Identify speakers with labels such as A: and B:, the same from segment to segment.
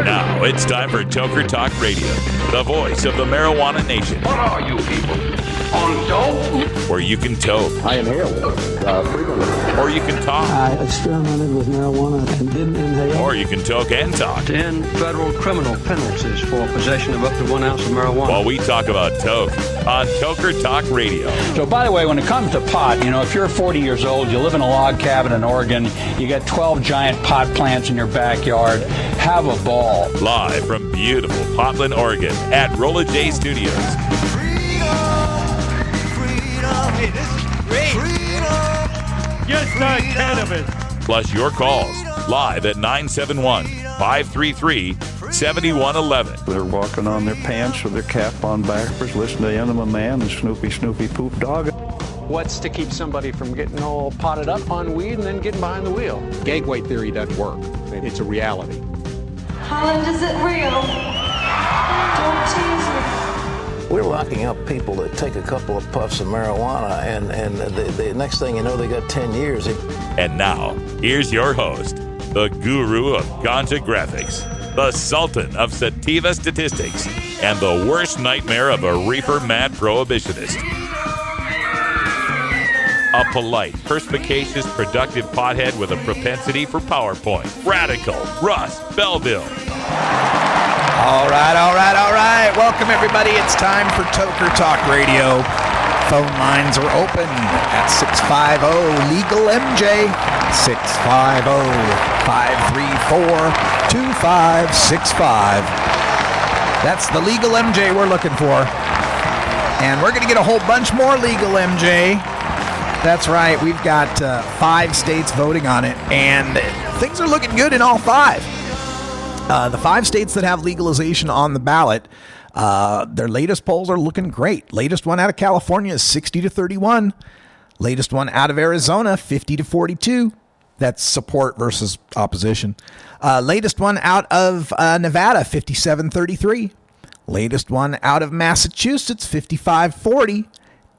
A: Now it's time for Toker Talk Radio, the voice of the marijuana nation.
B: What are you people? On dope?
A: Where you can toke.
C: I inhale frequently.
A: Or you can talk.
D: I experimented with marijuana and didn't inhale.
A: Or you can toke and talk.
E: 10 federal criminal penalties for possession of up to 1 ounce of marijuana.
A: While we talk about toke on Toker Talk Radio.
F: So, by the way, when it comes to pot, if you're 40 years old, you live in a log cabin in Oregon, you got 12 giant pot plants in your backyard, have a ball.
A: Live from beautiful Portland, Oregon at Rolla J Studios.
G: Hey, this is great.
H: Just not cannabis.
A: Plus your calls live at 971-533-7111.
I: They're walking on their pants with their cap on backwards, listening to Enema Man and Snoopy Poop Dog.
J: What's to keep somebody from getting all potted up on weed and then getting behind the wheel? Gag weight theory doesn't work. It's a reality.
K: Holland, is it real? Don't tease me.
L: We're locking up people that take a couple of puffs of marijuana, and the next thing you know, they got 10 years.
A: And now, here's your host, the guru of ganja graphics, the sultan of sativa statistics, and the worst nightmare of a reefer mad prohibitionist. A polite, perspicacious, productive pothead with a propensity for PowerPoint. Radical Russ Belville.
M: All right. Welcome, everybody. It's time for Toker Talk Radio. Phone lines are open at 650-LEGAL-MJ, 650-534-2565. That's the Legal MJ we're looking for. And we're going to get a whole bunch more Legal MJ. That's right. We've got 5 states voting on it, and things are looking good in all 5. The 5 states that have legalization on the ballot, their latest polls are looking great. Latest one out of California is 60-31. Latest one out of Arizona, 50-42. That's support versus opposition. Latest one out of Nevada, 57-33. Latest one out of Massachusetts, 55-40.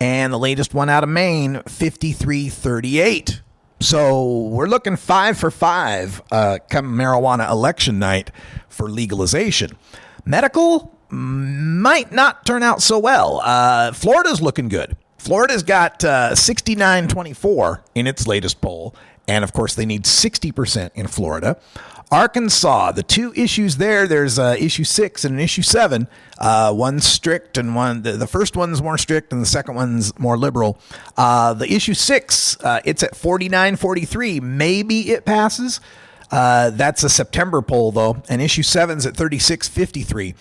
M: And the latest one out of Maine, 53-38. So we're looking 5 for 5 come marijuana election night for legalization. Medical might not turn out so well. Florida's looking good. Florida's got 69-24 in its latest poll. And, of course, they need 60% in Florida. Arkansas, the 2 issues there's issue 6 and an issue 7. One's strict and the first one's more strict and the second one's more liberal. The issue 6, it's at 49-43. Maybe it passes. That's a September poll, though. And issue 7's at 36-53.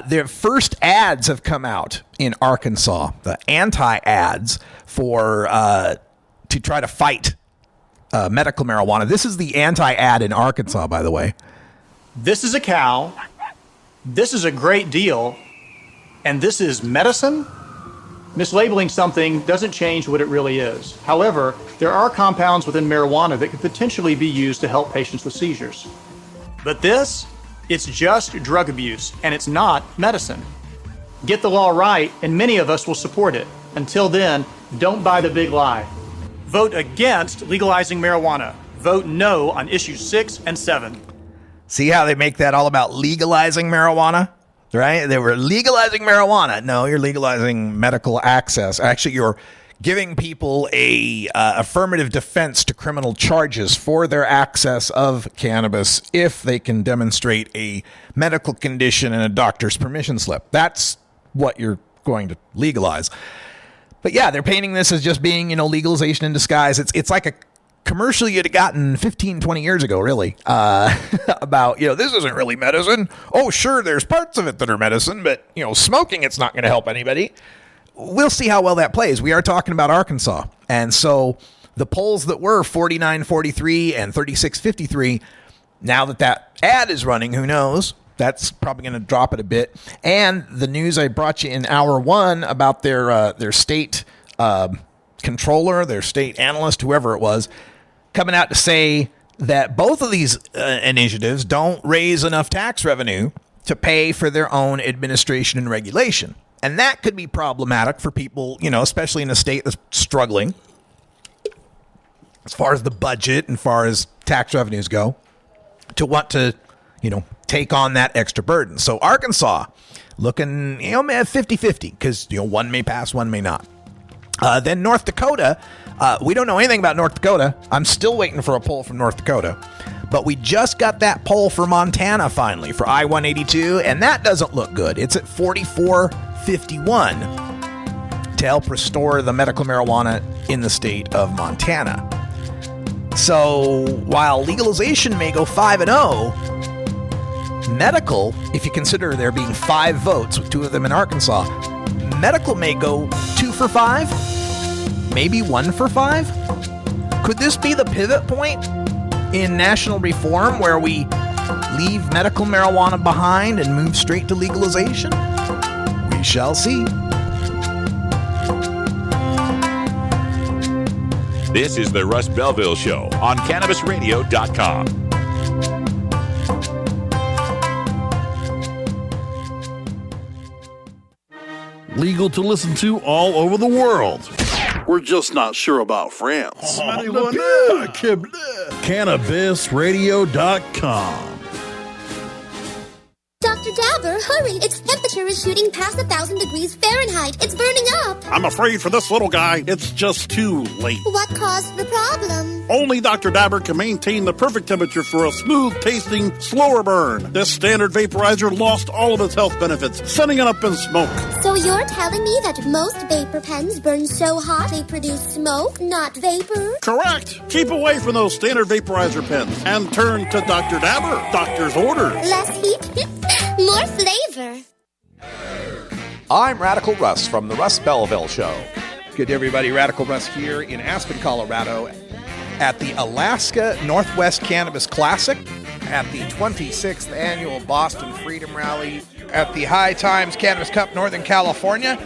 M: Their first ads have come out in Arkansas, the anti-ads to try to fight medical marijuana. This is the anti-ad in Arkansas, by the way.
N: This is a cow. This is a great deal. And this is medicine? Mislabeling something doesn't change what it really is. However, there are compounds within marijuana that could potentially be used to help patients with seizures. But this, it's just drug abuse, and it's not medicine. Get the law right, and many of us will support it. Until then, don't buy the big lie. Vote against legalizing marijuana. Vote no on issues 6 and 7.
M: See how they make that all about legalizing marijuana, right? They were legalizing marijuana. No, you're legalizing medical access. Actually, you're giving people a affirmative defense to criminal charges for their access of cannabis if they can demonstrate a medical condition and a doctor's permission slip. That's what you're going to legalize. But yeah, they're painting this as just being, legalization in disguise. It's like a commercial you'd have gotten 15, 20 years ago, really, about, this isn't really medicine. Oh, sure, there's parts of it that are medicine, but, smoking, it's not going to help anybody. We'll see how well that plays. We are talking about Arkansas. And so the polls that were 49-43 and 36-53, now that ad is running, who knows? That's probably going to drop it a bit. And the news I brought you in hour 1 about their state controller, their state analyst, whoever it was, coming out to say that both of these initiatives don't raise enough tax revenue to pay for their own administration and regulation. And that could be problematic for people, especially in a state that's struggling as far as the budget and far as tax revenues go, to want to take on that extra burden. So Arkansas looking, 50-50 because, one may pass, one may not. Then North Dakota, we don't know anything about North Dakota. I'm still waiting for a poll from North Dakota. But we just got that poll for Montana finally for I-182, and that doesn't look good. It's at 44-51 to help restore the medical marijuana in the state of Montana. So while legalization may go 5-0, medical, if you consider there being 5 votes, with 2 of them in Arkansas, medical may go 2 for 5, maybe 1 for 5. Could this be the pivot point in national reform where we leave medical marijuana behind and move straight to legalization? We shall see.
A: This is the Russ Belville Show on CannabisRadio.com.
O: Legal to listen to all over the world. We're just not sure about France. CannabisRadio.com.
P: Dr. Dabber, hurry! Its temperature is shooting past 1,000 degrees Fahrenheit. It's burning up.
O: I'm afraid for this little guy, it's just too late.
P: What caused the problem?
O: Only Dr. Dabber can maintain the perfect temperature for a smooth-tasting, slower burn. This standard vaporizer lost all of its health benefits, sending it up in smoke.
P: So you're telling me that most vapor pens burn so hot they produce smoke, not vapor?
O: Correct. Keep away from those standard vaporizer pens and turn to Dr. Dabber. Doctor's orders.
P: Less heat, more flavor.
M: I'm Radical Russ from the Russ Belville Show. Good day, everybody. Radical Russ here in Aspen, Colorado at the Alaska Northwest Cannabis Classic, at the 26th Annual Boston Freedom Rally, at the High Times Cannabis Cup, Northern California,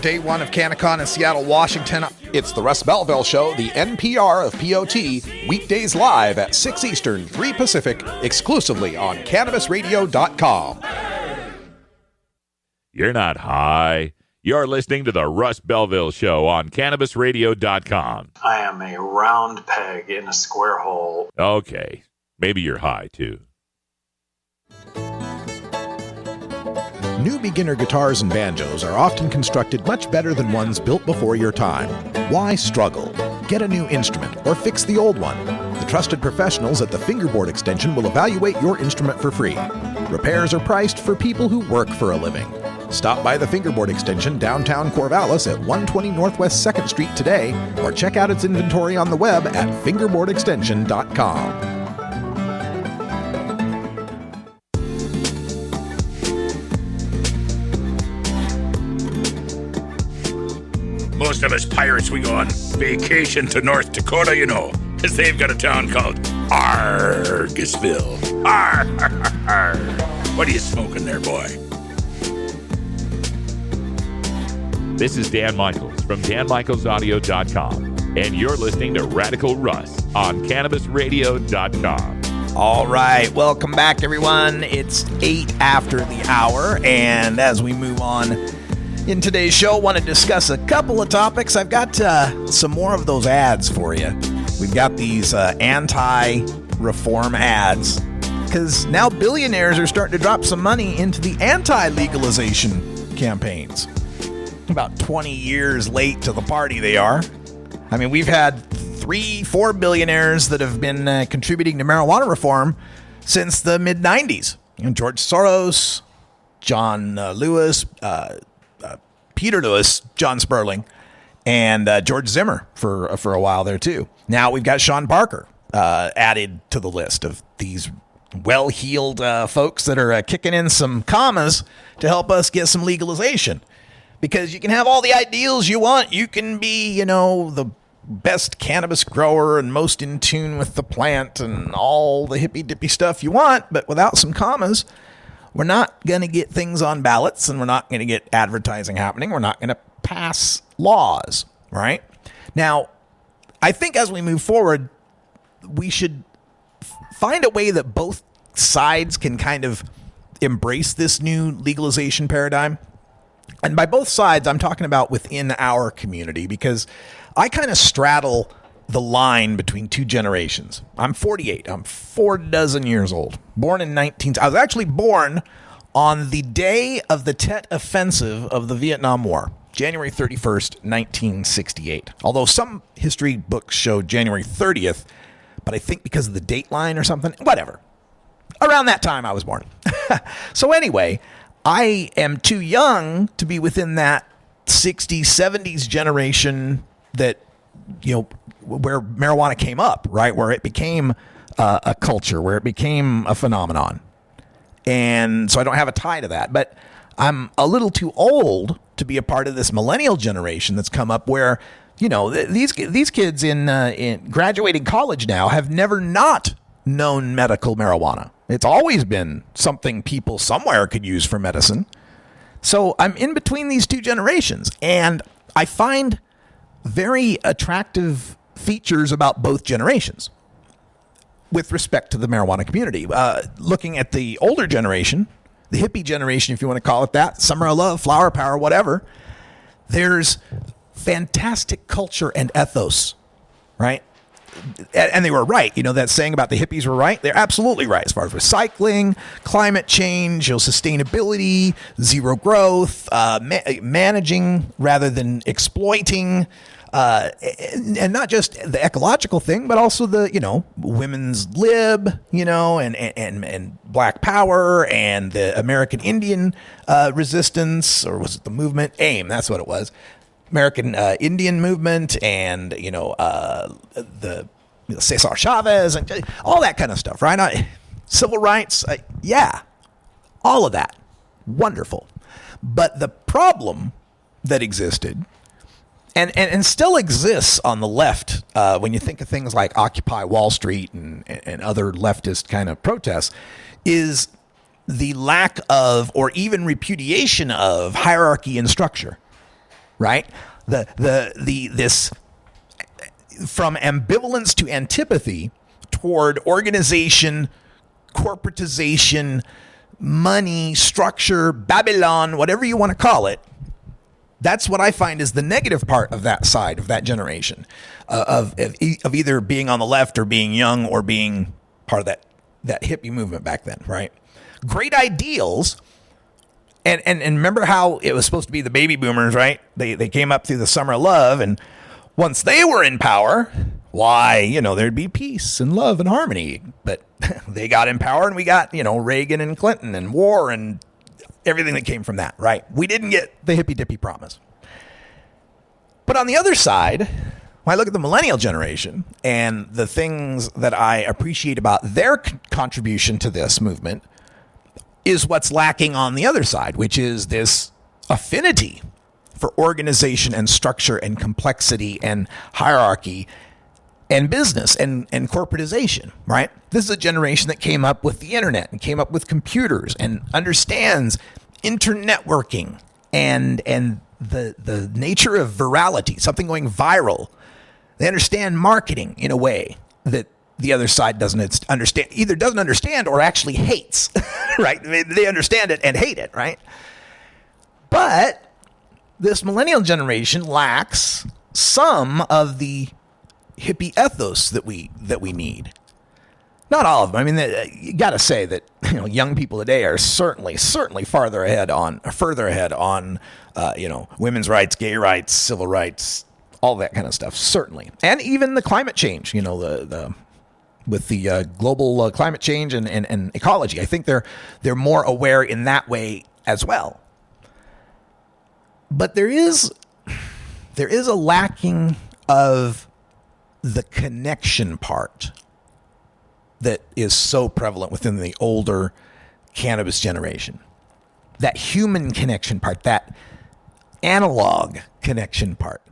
M: Day 1 of CannaCon in Seattle, Washington. It's the Russ Belville Show, the NPR of POT, weekdays live at 6 Eastern, 3 Pacific, exclusively on CannabisRadio.com.
A: You're not high. You're listening to the Russ Belville Show on CannabisRadio.com.
Q: I am a round peg in a square hole.
A: Okay. Maybe you're high, too.
M: New beginner guitars and banjos are often constructed much better than ones built before your time. Why struggle? Get a new instrument or fix the old one. The trusted professionals at the Fingerboard Extension will evaluate your instrument for free. Repairs are priced for people who work for a living. Stop by the Fingerboard Extension downtown Corvallis at 120 Northwest 2nd Street today, or check out its inventory on the web at fingerboardextension.com.
R: Most of us pirates, we go on vacation to North Dakota, because they've got a town called Argosville. What are you smoking there, boy?
A: This is Dan Michaels from DanMichaelsAudio.com, and you're listening to Radical Russ on CannabisRadio.com.
M: All right, welcome back, everyone. It's 8 after the hour, and as we move on in today's show, I want to discuss a couple of topics. I've got some more of those ads for you. We've got these anti-reform ads, because now billionaires are starting to drop some money into the anti-legalization campaigns. About 20 years late to the party they are. I mean, we've had 3-4 billionaires that have been contributing to marijuana reform since the mid-90s. George Soros, John Lewis, Peter Lewis, John Sperling, and George Zimmer for a while there too. Now we've got Sean Parker added to the list of these well-heeled folks that are kicking in some commas to help us get some legalization. Because you can have all the ideals you want. You can be, the best cannabis grower and most in tune with the plant and all the hippy-dippy stuff you want, but without some commas, we're not going to get things on ballots, and we're not going to get advertising happening. We're not going to pass laws, right? Now, I think as we move forward, we should find a way that both sides can kind of embrace this new legalization paradigm. And by both sides, I'm talking about within our community, because I kind of straddle the line between two generations. I'm 48. I'm 46 years old. Born in I was actually born on the day of the Tet Offensive of the Vietnam War, January 31st, 1968. Although some history books show January 30th, but I think because of the date line or something, whatever. Around that time I was born. So anyway, I am too young to be within that 60s, 70s generation that, where marijuana came up, right? Where it became a culture, where it became a phenomenon. And so I don't have a tie to that. But I'm a little too old to be a part of this millennial generation that's come up where, these kids in graduating college now have never not known medical marijuana. It's always been something people somewhere could use for medicine. So I'm in between these two generations, and I find very attractive features about both generations with respect to the marijuana community. Looking at the older generation, the hippie generation, if you want to call it that, summer of love, flower power, whatever, there's fantastic culture and ethos, right? And they were right. That saying about the hippies were right. They're absolutely right as far as recycling, climate change, sustainability, zero growth, managing rather than exploiting, and not just the ecological thing, but also the, women's lib, and black power and the American Indian resistance, or was it the movement? AIM, that's what it was. American Indian movement and, the Cesar Chavez and all that kind of stuff, right? Civil rights, yeah, all of that. Wonderful. But the problem that existed and still exists on the left, when you think of things like Occupy Wall Street and other leftist kind of protests, is the lack of, or even repudiation of, hierarchy and structure. Right? This from ambivalence to antipathy toward organization, corporatization, money, structure, Babylon, whatever you want to call it. That's what I find is the negative part of that side of that generation, of either being on the left or being young or being part of that hippie movement back then, right? Great ideals. And remember how it was supposed to be the baby boomers, right? They came up through the summer of love, and once they were in power, why, there'd be peace and love and harmony. But they got in power, and we got, Reagan and Clinton and war and everything that came from that, right? We didn't get the hippy-dippy promise. But on the other side, when I look at the millennial generation and the things that I appreciate about their contribution to this movement, is what's lacking on the other side, which is this affinity for organization and structure and complexity and hierarchy and business and corporatization, right? This is a generation that came up with the internet and came up with computers and understands internetworking and the nature of virality, something going viral. They understand marketing in a way that the other side doesn't understand, either doesn't understand or actually hates, right? They understand it and hate it, right? But this millennial generation lacks some of the hippie ethos that we need. Not all of them. I mean, you got to say that young people today are certainly further ahead on women's rights, gay rights, civil rights, all that kind of stuff. Certainly, and even the climate change. With the global climate change and ecology. I think they're more aware in that way as well. But there is a lacking of the connection part that is so prevalent within the older cannabis generation. That human connection part, that analog connection part.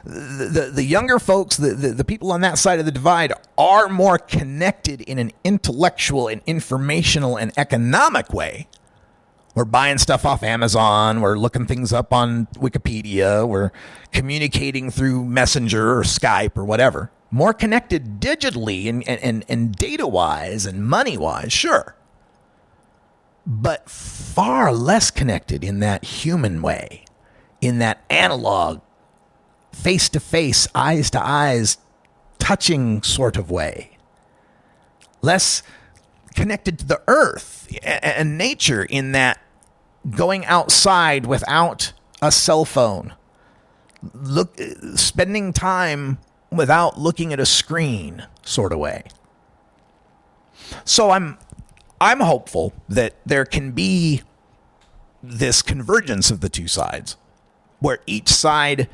M: The younger folks, the people on that side of the divide are more connected in an intellectual and informational and economic way. We're buying stuff off Amazon. We're looking things up on Wikipedia. We're communicating through Messenger or Skype or whatever. More connected digitally and data-wise and money-wise, sure. But far less connected in that human way, in that analog face-to-face, eyes-to-eyes touching sort of way, less connected to the earth and nature, in that going outside without a cell phone, spending time without looking at a screen sort of way. So I'm hopeful that there can be this convergence of the two sides, where each side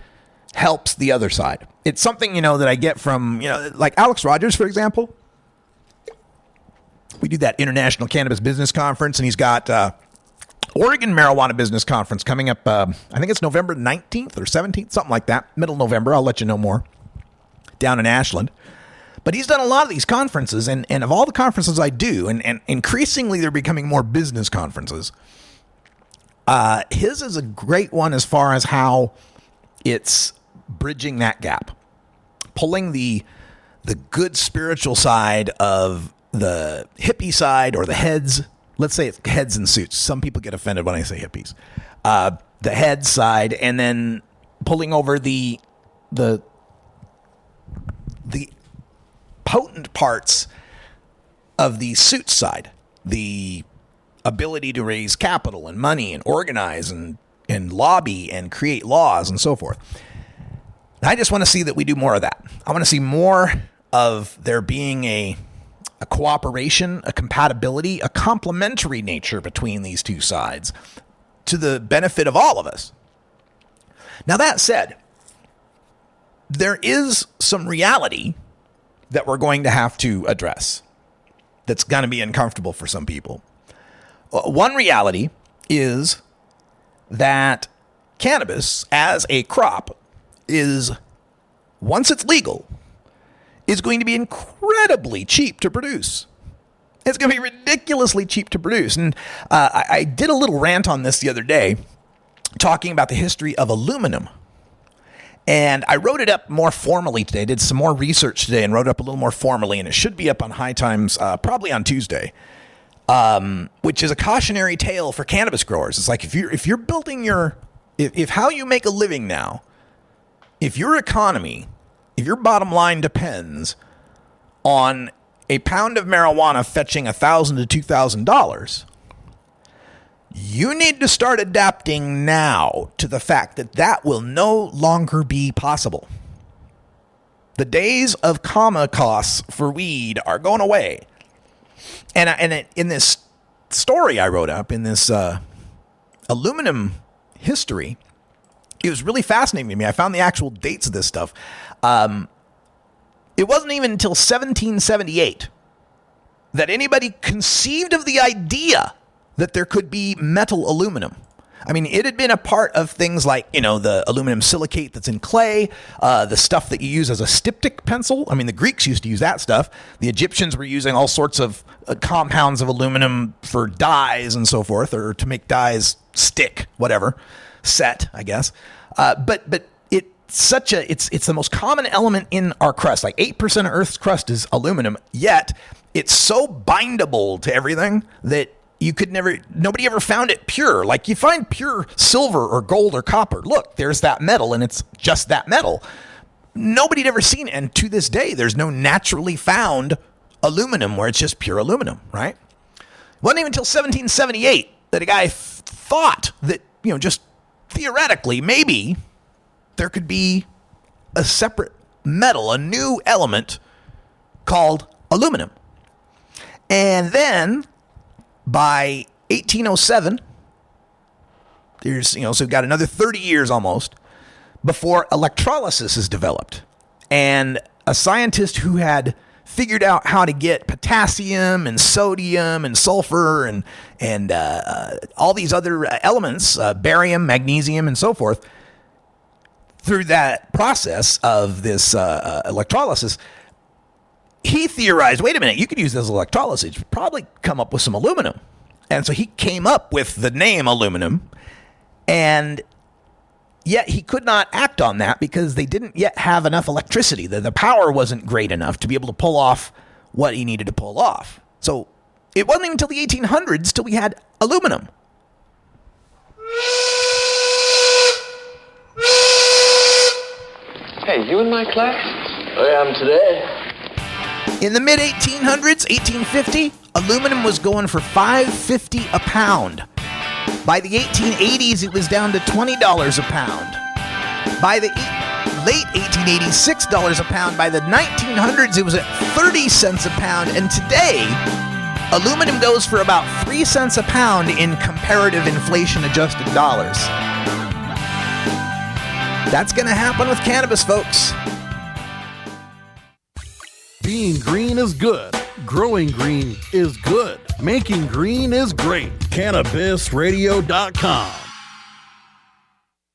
M: helps the other side. It's something, that I get from, like Alex Rogers, for example. We do that International Cannabis Business Conference, and he's got Oregon Marijuana Business Conference coming up. I think it's November 19th or 17th, something like that. Middle of November. I'll let you know more. Down in Ashland. But he's done a lot of these conferences, and of all the conferences I do, and increasingly they're becoming more business conferences, his is a great one as far as how it's bridging that gap. Pulling the good spiritual side of the hippie side, or the heads. Let's say it's heads in suits. Some people get offended when I say hippies. The head side, and then pulling over the potent parts of the suit side, the ability to raise capital and money and organize and lobby and create laws and so forth. I just want to see that we do more of that. I want to see more of there being a cooperation, a compatibility, a complementary nature between these two sides to the benefit of all of us. Now, that said, there is some reality that we're going to have to address that's going to be uncomfortable for some people. One reality is that cannabis as a crop is, once it's legal, is going to be incredibly cheap to produce. It's going to be ridiculously cheap to produce. And I did a little rant on this the other day, talking about the history of aluminum. And I wrote it up more formally today, did some more research today and wrote it up a little more formally, and it should be up on High Times probably on Tuesday, which is a cautionary tale for cannabis growers. It's like if you're building if how you make a living now, if your economy, if your bottom line depends on a pound of marijuana fetching $1,000 to $2,000, you need to start adapting now to the fact that that will no longer be possible. The days of comma costs for weed are going away. And in this story I wrote up, in this aluminum history, it was really fascinating to me. I found the actual dates of this stuff. It wasn't even until 1778 that anybody conceived of the idea that there could be metal aluminum. I mean, it had been a part of things like, the aluminum silicate that's in clay, the stuff that you use as a styptic pencil. I mean, the Greeks used to use that stuff. The Egyptians were using all sorts of compounds of aluminum for dyes and so forth, or to make dyes stick, whatever, set, I guess. But it's the most common element in our crust. Like 8% of Earth's crust is aluminum, yet it's so bindable to everything that nobody ever found it pure. Like you find pure silver or gold or copper. Look, there's that metal, and it's just that metal. Nobody had ever seen it. And to this day, there's no naturally found aluminum where it's just pure aluminum, right? It wasn't even until 1778 that a guy thought that, just theoretically, maybe there could be a separate metal, a new element called aluminum. And then by 1807, there's, so we've got another 30 years almost before electrolysis is developed. And a scientist who had figured out how to get potassium and sodium and sulfur and all these other elements, barium, magnesium, and so forth, through that process of this electrolysis, he theorized, wait a minute, you could use this as electrolysis, probably come up with some aluminum. And so he came up with the name aluminum, and yet he could not act on that because they didn't yet have enough electricity. The power wasn't great enough to be able to pull off what he needed to pull off. So it wasn't even until the 1800s till we had aluminum.
S: Hey, you in my class? I am today.
M: In the mid-1800s, 1850, aluminum was going for $5.50 a pound. By the 1880s, it was down to $20 a pound. By the late 1880s, $6 a pound. By the 1900s, it was at 30 cents a pound. And today, aluminum goes for about 3 cents a pound in comparative inflation-adjusted dollars. That's going to happen with cannabis, folks.
O: Being green is good. Growing green is good. Making green is great. CannabisRadio.com.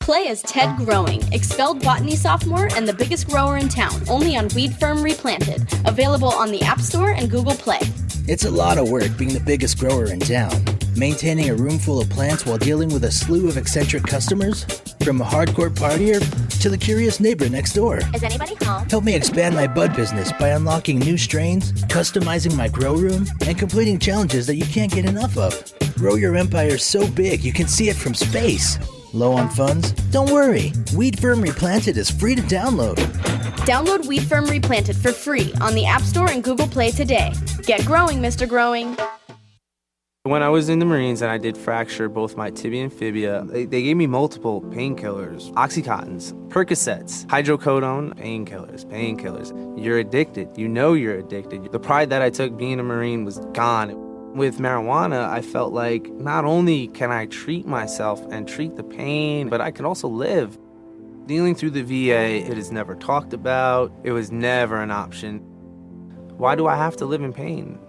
T: Play as Ted Growing, expelled botany sophomore and the biggest grower in town, only on Weed Firm Replanted. Available on the App Store and Google Play.
U: It's a lot of work being the biggest grower in town. Maintaining a room full of plants while dealing with a slew of eccentric customers? From a hardcore partier to the curious neighbor next door.
P: Is anybody home?
U: Help me expand my bud business by unlocking new strains, customizing my grow room, and completing challenges that you can't get enough of. Grow your empire so big you can see it from space. Low on funds? Don't worry. Weed Firm Replanted is free to download.
T: Download Weed Firm Replanted for free on the App Store and Google Play today. Get growing, Mr. Growing.
V: When I was in the Marines and I did fracture both my tibia and fibia, they gave me multiple painkillers, Oxycontins, Percocets, hydrocodone, painkillers. You're addicted. You know you're addicted. The pride that I took being a Marine was gone. With marijuana, I felt like not only can I treat myself and treat the pain, but I can also live. Dealing through the VA, it is never talked about. It was never an option. Why do I have to live in pain?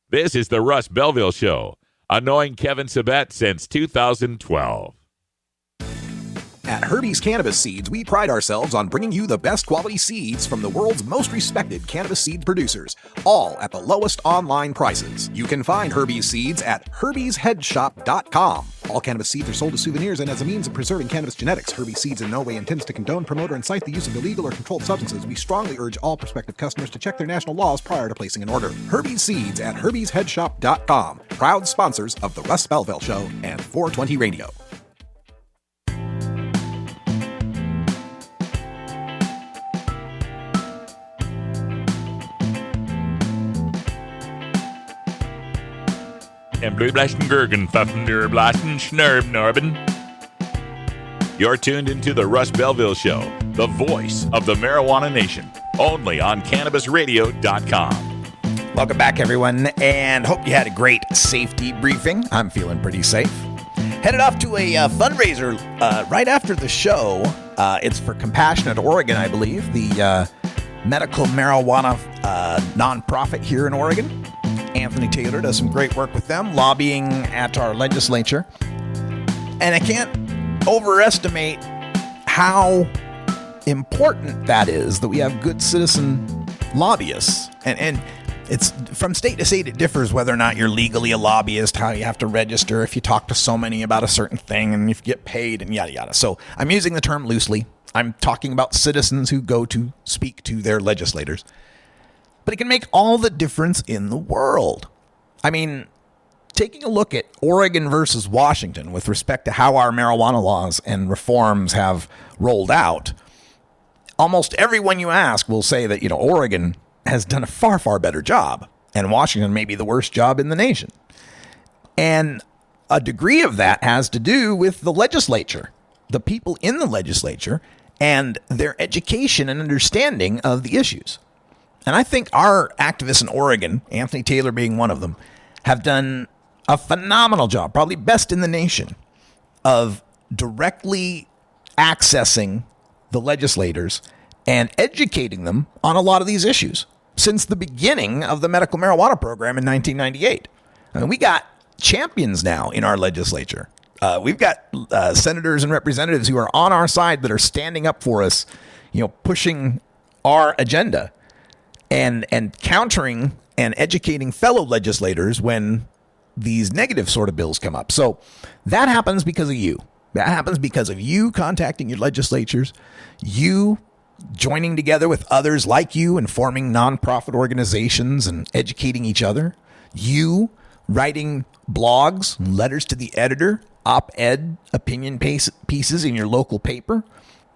A: This is the Russ Belville Show, annoying Kevin Sabet since 2012.
W: At Herbie's Cannabis Seeds, we pride ourselves on bringing you the best quality seeds from the world's most respected cannabis seed producers, all at the lowest online prices. You can find Herbie's Seeds at herbiesheadshop.com. All cannabis seeds are sold as souvenirs and as a means of preserving cannabis genetics. Herbie's Seeds in no way intends to condone, promote, or incite the use of illegal or controlled substances. We strongly urge all prospective customers to check their national laws prior to placing an order. Herbie's Seeds at herbiesheadshop.com. Proud sponsors of the Russ Belville Show and 420 Radio.
A: And Blue Blasten Gergen, Pfaffen, Der Blasten, Schnurb, Norben. You're tuned into the Russ Belville Show, the voice of the marijuana nation, only on CannabisRadio.com.
M: Welcome back, everyone, and hope you had a great safety briefing. I'm feeling pretty safe. Headed off to a fundraiser right after the show. It's for Compassionate Oregon, I believe, the medical marijuana nonprofit here in Oregon. Anthony Taylor does some great work with them, lobbying at our legislature. And I can't overestimate how important that is, that we have good citizen lobbyists. And it's from state to state, it differs whether or not you're legally a lobbyist, how you have to register, if you talk to so many about a certain thing, and if you get paid, and yada, yada. So I'm using the term loosely. I'm talking about citizens who go to speak to their legislators. But it can make all the difference in the world. I mean, taking a look at Oregon versus Washington with respect to how our marijuana laws and reforms have rolled out, almost everyone you ask will say that, Oregon has done a far, far better job, and Washington may be the worst job in the nation. And a degree of that has to do with the legislature, the people in the legislature, and their education and understanding of the issues. And I think our activists in Oregon, Anthony Taylor being one of them, have done a phenomenal job, probably best in the nation, of directly accessing the legislators and educating them on a lot of these issues since the beginning of the medical marijuana program in 1998. I mean, we got champions now in our legislature. We've got senators and representatives who are on our side that are standing up for us, pushing our agenda. And countering and educating fellow legislators when these negative sort of bills come up. So that happens because of you. That happens because of you contacting your legislatures, you joining together with others like you and forming nonprofit organizations and educating each other, you writing blogs, letters to the editor, op-ed opinion pieces in your local paper,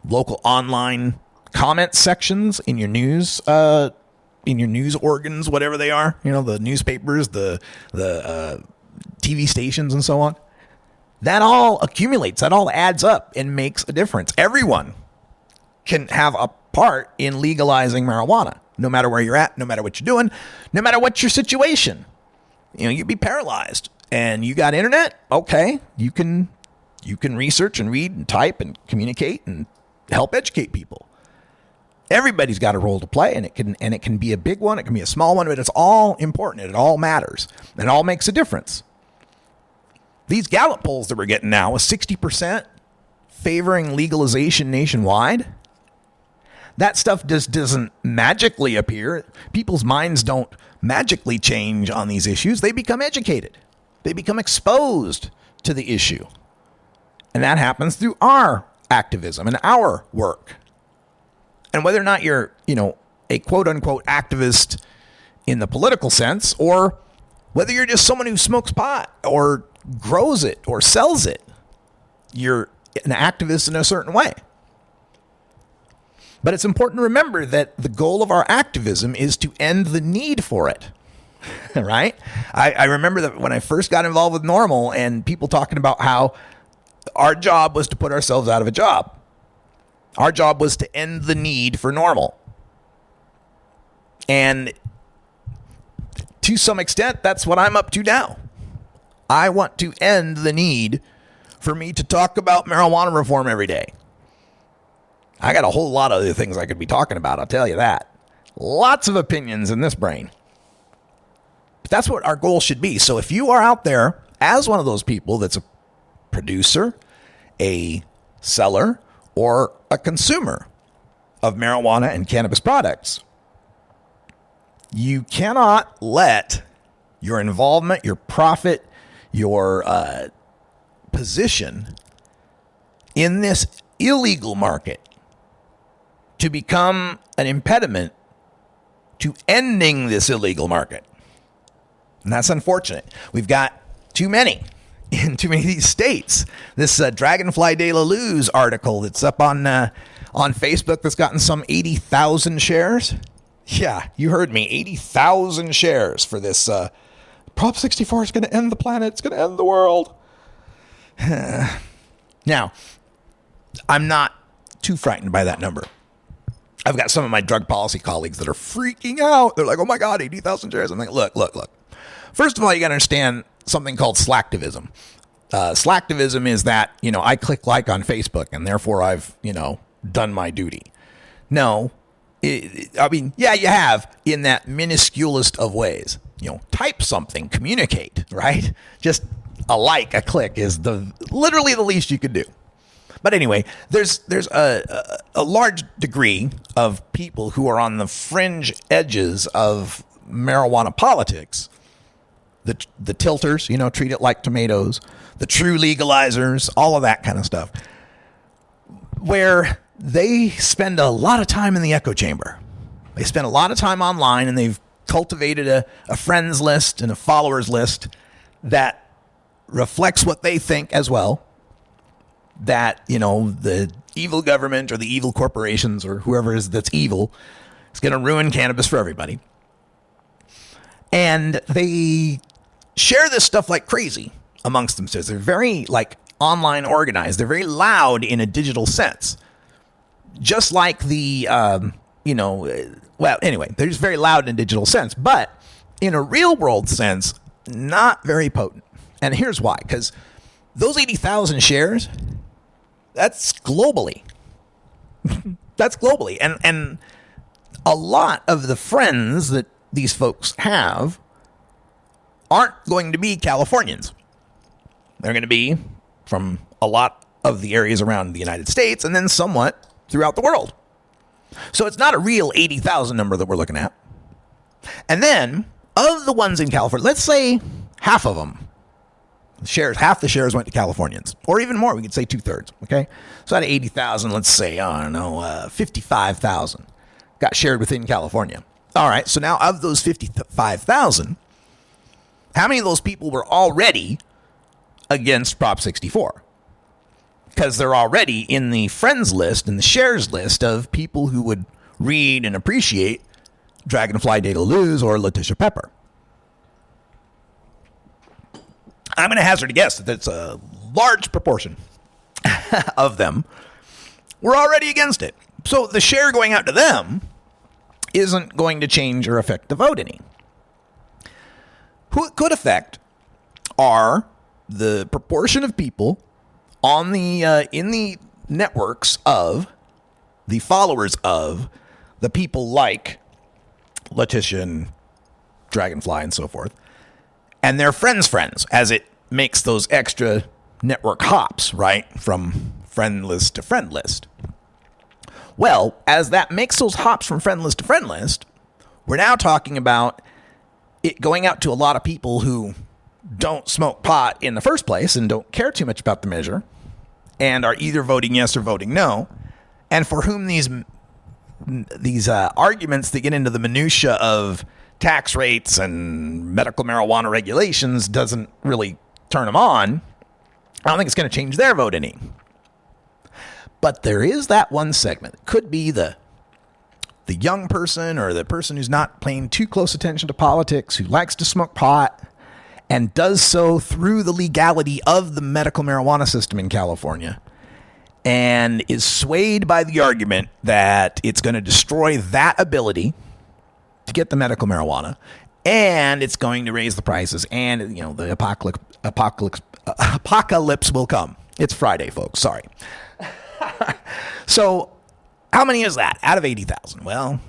M: local online comment sections in your news organs, whatever they are, the newspapers, the TV stations and so on. That all accumulates, that all adds up and makes a difference. Everyone can have a part in legalizing marijuana, no matter where you're at, no matter what you're doing, no matter what your situation. You'd be paralyzed and you got internet. Okay. You can research and read and type and communicate and help educate people. Everybody's got a role to play, and it can be a big one. It can be a small one, but it's all important. It all matters. It all makes a difference. These Gallup polls that we're getting now, with 60% favoring legalization nationwide, that stuff just doesn't magically appear. People's minds don't magically change on these issues. They become educated. They become exposed to the issue. And that happens through our activism and our work. And whether or not you're, a quote-unquote activist in the political sense, or whether you're just someone who smokes pot or grows it or sells it, you're an activist in a certain way. But it's important to remember that the goal of our activism is to end the need for it, right? I remember that when I first got involved with Normal and people talking about how our job was to put ourselves out of a job. Our job was to end the need for Normal. And to some extent, that's what I'm up to now. I want to end the need for me to talk about marijuana reform every day. I got a whole lot of other things I could be talking about, I'll tell you that. Lots of opinions in this brain. But that's what our goal should be. So if you are out there as one of those people that's a producer, a seller, or a consumer of marijuana and cannabis products, you cannot let your involvement, your profit, your position in this illegal market to become an impediment to ending this illegal market. And that's unfortunate. We've got too many in too many of these states. This Dragonfly de la Luz article that's up on Facebook that's gotten some 80,000 shares. Yeah, you heard me. 80,000 shares for this. Prop 64 is going to end the planet. It's going to end the world. Now, I'm not too frightened by that number. I've got some of my drug policy colleagues that are freaking out. They're like, oh my God, 80,000 shares. I'm like, look. First of all, you got to understand something called slacktivism. Slacktivism is that, I click like on Facebook and therefore I've, done my duty. No, you have in that minusculest of ways. Type something, communicate, right? Just a click is literally the least you could do. But anyway, there's a large degree of people who are on the fringe edges of marijuana politics. The tilters, treat it like tomatoes, the true legalizers, all of that kind of stuff, where they spend a lot of time in the echo chamber. They spend a lot of time online, and they've cultivated a friends list and a followers list that reflects what they think as well. That, the evil government or the evil corporations or whoever is that's evil is going to ruin cannabis for everybody. And they share this stuff like crazy amongst themselves. They're very online organized. They're very loud in a digital sense. Just like the, they're just very loud in a digital sense. But in a real world sense, not very potent. And here's why. Because those 80,000 shares, that's globally. That's globally. And a lot of the friends that these folks have aren't going to be Californians. They're going to be from a lot of the areas around the United States and then somewhat throughout the world. So it's not a real 80,000 number that we're looking at. And then of the ones in California, let's say half of them, half the shares went to Californians, or even more. We could say 2/3. Okay. So out of 80,000, let's say, 55,000 got shared within California. All right. So now of those 55,000, how many of those people were already against Prop 64? because they're already in the friends list and the shares list of people who would read and appreciate Dragonfly de la Luz or Letitia Pepper. I'm going to hazard a guess that it's a large proportion of them were already against it. So the share going out to them isn't going to change or affect the vote any. Who it could affect are the proportion of people on the in the networks of the followers of the people like Letitia and Dragonfly and so forth, and their friends' as it makes those extra network hops, right, from friend list to friend list. Well, as that makes those hops from friend list to friend list, we're now talking about it going out to a lot of people who don't smoke pot in the first place and don't care too much about the measure and are either voting yes or voting no, and for whom these arguments that get into the minutia of tax rates and medical marijuana regulations doesn't really turn them on. I don't think it's going to change their vote any. But there is that one segment. It could be the young person or the person who's not paying too close attention to politics, who likes to smoke pot and does so through the legality of the medical marijuana system in California, and is swayed by the argument that it's going to destroy that ability to get the medical marijuana, and it's going to raise the prices, and the apocalypse will come. It's Friday, folks. Sorry. So, how many is that out of 80,000? Well,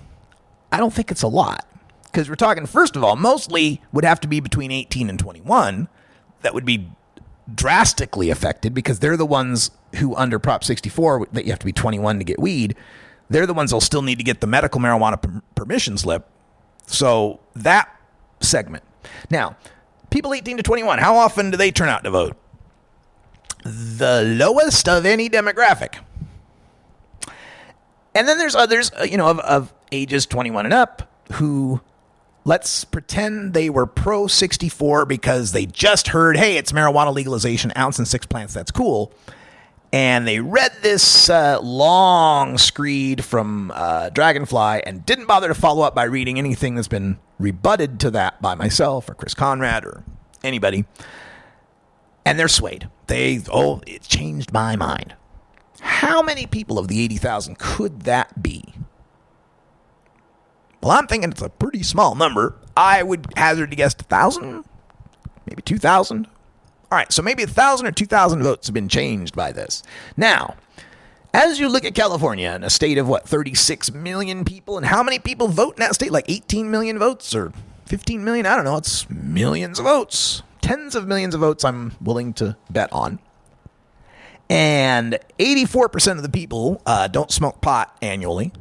M: I don't think it's a lot, because we're talking, first of all, mostly would have to be between 18 and 21 that would be drastically affected, because they're the ones who, under Prop 64, that you have to be 21 to get weed, they're the ones that'll still need to get the medical marijuana permission slip. So that segment. Now, people 18 to 21, how often do they turn out to vote? The lowest of any demographic. And then there's others, of ages 21 and up who, let's pretend they were pro 64 because they just heard, hey, it's marijuana legalization, ounce and 6 plants, that's cool. And they read this long screed from Dragonfly and didn't bother to follow up by reading anything that's been rebutted to that by myself or Chris Conrad or anybody. And they're swayed. It changed my mind. How many people of the 80,000 could that be? Well, I'm thinking it's a pretty small number. I would hazard to guess 1,000, maybe 2,000. All right, so maybe 1,000 or 2,000 votes have been changed by this. Now, as you look at California, in a state of, 36 million people, and how many people vote in that state? Like 18 million votes or 15 million? I don't know. It's millions of votes. Tens of millions of votes I'm willing to bet on. And 84% of the people don't smoke pot annually.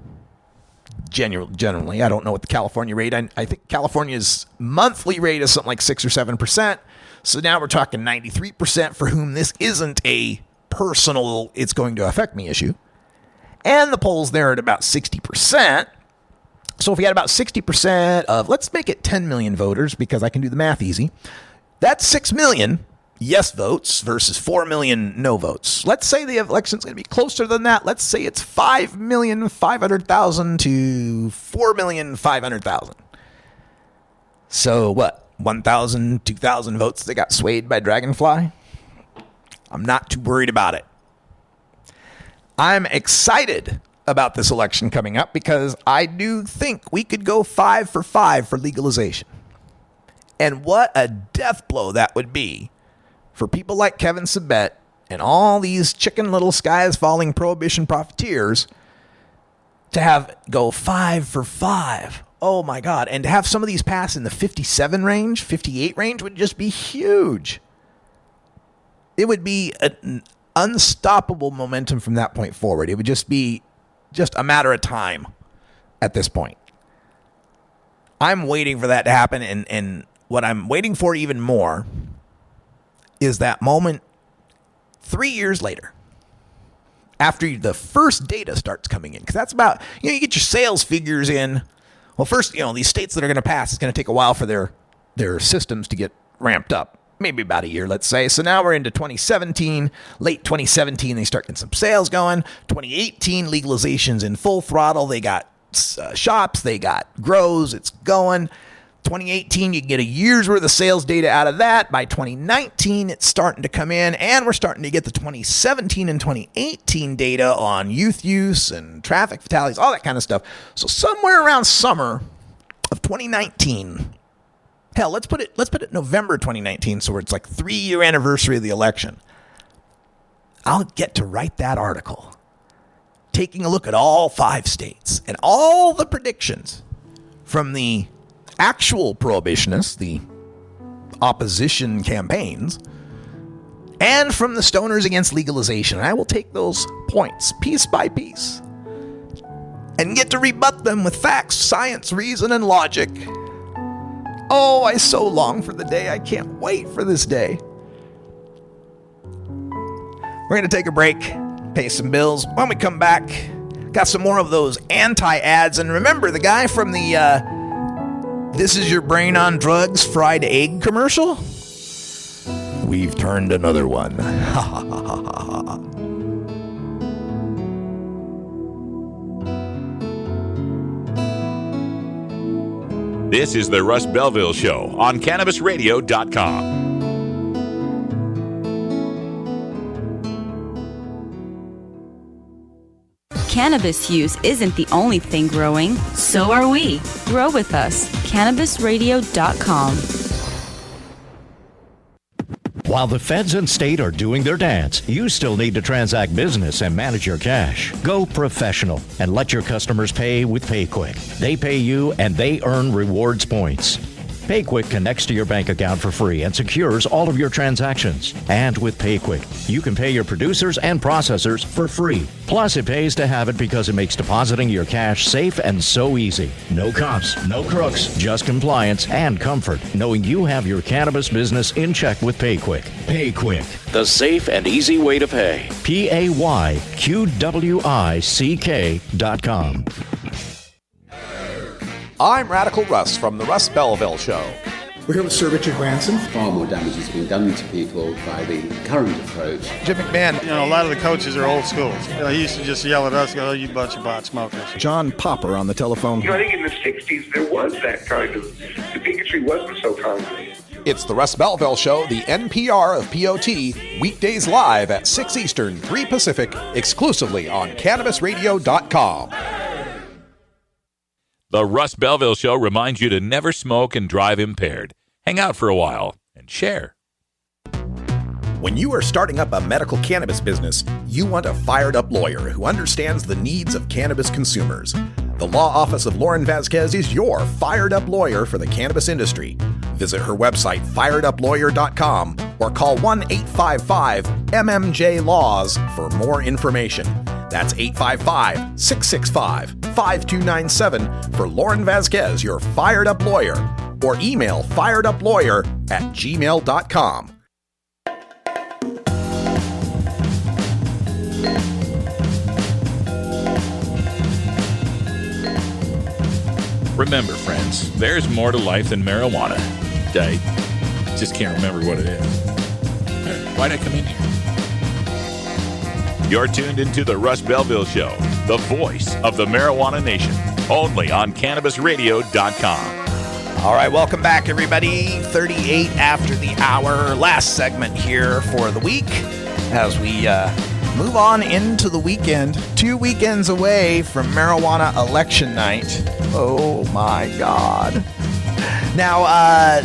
M: Generally, I don't know what the California rate. I think California's monthly rate is something like 6 or 7%. So now we're talking 93% for whom this isn't a personal, it's going to affect me issue. And the polls there at about 60%. So if we had about 60% of, let's make it 10 million voters because I can do the math easy. That's 6 million yes votes versus 4 million no votes. Let's say the election's going to be closer than that. Let's say it's 5,500,000 to 4,500,000. So what? 1,000, 2,000 votes that got swayed by Dragonfly? I'm not too worried about it. I'm excited about this election coming up because I do think we could go 5 for 5 for legalization. And what a death blow that would be for people like Kevin Sabet and all these chicken little skies falling prohibition profiteers to have go 5 for 5. Oh my God. And to have some of these pass in the 57 range, 58 range would just be huge. It would be an unstoppable momentum from that point forward. It would just be a matter of time at this point. I'm waiting for that to happen. And what I'm waiting for even more is that moment 3 years later, after the first data starts coming in, because that's about, you get your sales figures in. Well, first, these states that are going to pass, it's going to take a while for their systems to get ramped up. maybe about a year, let's say. So now we're into 2017. Late 2017, they start getting some sales going. 2018, legalization's in full throttle. They got shops, they got grows, it's going. 2018, you can get a year's worth of sales data out of that. By 2019, it's starting to come in, and we're starting to get the 2017 and 2018 data on youth use and traffic fatalities, all that kind of stuff. So somewhere around summer of 2019, hell, let's put it November 2019, so it's like 3-year anniversary of the election. I'll get to write that article, taking a look at all 5 states and all the predictions from the actual prohibitionists, the opposition campaigns, and from the stoners against legalization. I will take those points piece by piece and get to rebut them with facts, science, reason, and logic. Oh, I so long for the day. I can't wait for this day. We're going to take a break, pay some bills. When we come back, got some more of those anti-ads. And remember, the guy from the This Is Your Brain on Drugs fried egg commercial? We've turned another one.
A: This is the Russ Belville Show on CannabisRadio.com.
B: Cannabis use isn't the only thing growing. So are we. Grow with us. CannabisRadio.com.
C: While the feds and state are doing their dance, you still need to transact business and manage your cash. Go professional and let your customers pay with PayQuick. They pay you and they earn rewards points. PayQuick connects to your bank account for free and secures all of your transactions. And with PayQuick, you can pay your producers and processors for free. Plus, it pays to have it because it makes depositing your cash safe and so easy. No cops, no crooks, just compliance and comfort, knowing you have your cannabis business in check with PayQuick. PayQuick, the safe and easy way to pay. PayQuick.com.
W: I'm Radical Russ from the Russ Belville Show.
D: We're here with Sir Richard Branson. Far more damage is being done to people by the current approach.
M: Jim McMahon.
H: You know, a lot of the coaches are old school. You know, he used to just yell at us, "Oh, you bunch of pot smokers."
I: John Popper on the telephone.
X: You know, I think in the 60s there was that kind of, the bigotry wasn't so common.
W: It's the Russ Belville Show, the NPR of POT, weekdays live at 6 Eastern, 3 Pacific, exclusively on CannabisRadio.com.
A: The Russ Belville Show reminds you to never smoke and drive impaired. Hang out for a while and share.
W: When you are starting up a medical cannabis business, you want a fired-up lawyer who understands the needs of cannabis consumers. The law office of Lauren Vasquez is your fired-up lawyer for the cannabis industry. Visit her website, fireduplawyer.com, or call 1-855-MMJ-LAWS for more information. That's 855-665-5297 for Lauren Vasquez, your fired-up lawyer, or email fireduplawyer@gmail.com.
A: Remember, friends, there's more to life than marijuana. I just can't remember what it is. Why'd I come in here? You're tuned into the Russ Belville Show, the voice of the marijuana nation, only on CannabisRadio.com.
M: All right, welcome back, everybody. 38 after the hour. Last segment here for the week as we move on into the weekend. 2 weekends away from marijuana election night. Oh, my God. Now,